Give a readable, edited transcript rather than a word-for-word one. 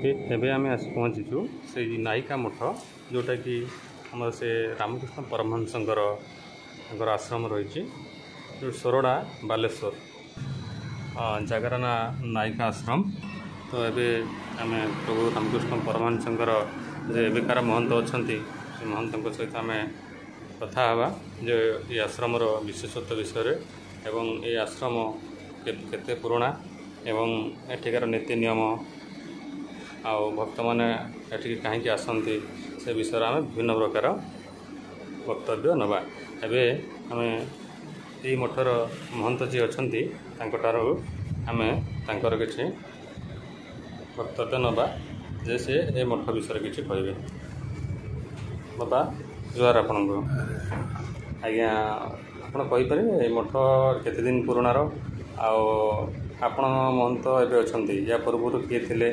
ଏବେ ଆମେ ଆସି ପହଞ୍ଚିଛୁ ସେଇ ନାୟିକା ମଠ जोटा कि आम से रामकृष्ण परमहंसଙ୍କର ତାଙ୍କର ଆଶ୍ରମ ରହିଛି जो सोरडा बालेश्वर जगार ना नायिका आश्रम। तो एबे आमे प्रभु रामकृष्ण परमहंसଙ୍କର जे एबेकार महंत अछंती से महंतଙ୍କ सहित आमे कथा हवा जे ये आश्रमर विशेषत्व विषय एवं ये आश्रम केते पुराना एवं एठिकार नीति नियम आ भक्त मैंने एठिक कहीं आसती से विषय आम विभिन्न प्रकार वक्तव्य नवा। एबे आमे यही मठर महंत जी अच्छा आम तांकर किसी वक्तव्य नवा जे से ए मठ विषय किसी कहे। बाबा जुआर आपण को आज्ञा आपड़ मठ केते दिन पुराणार आपण महंत एबे अच्छा या पूर्व किए थे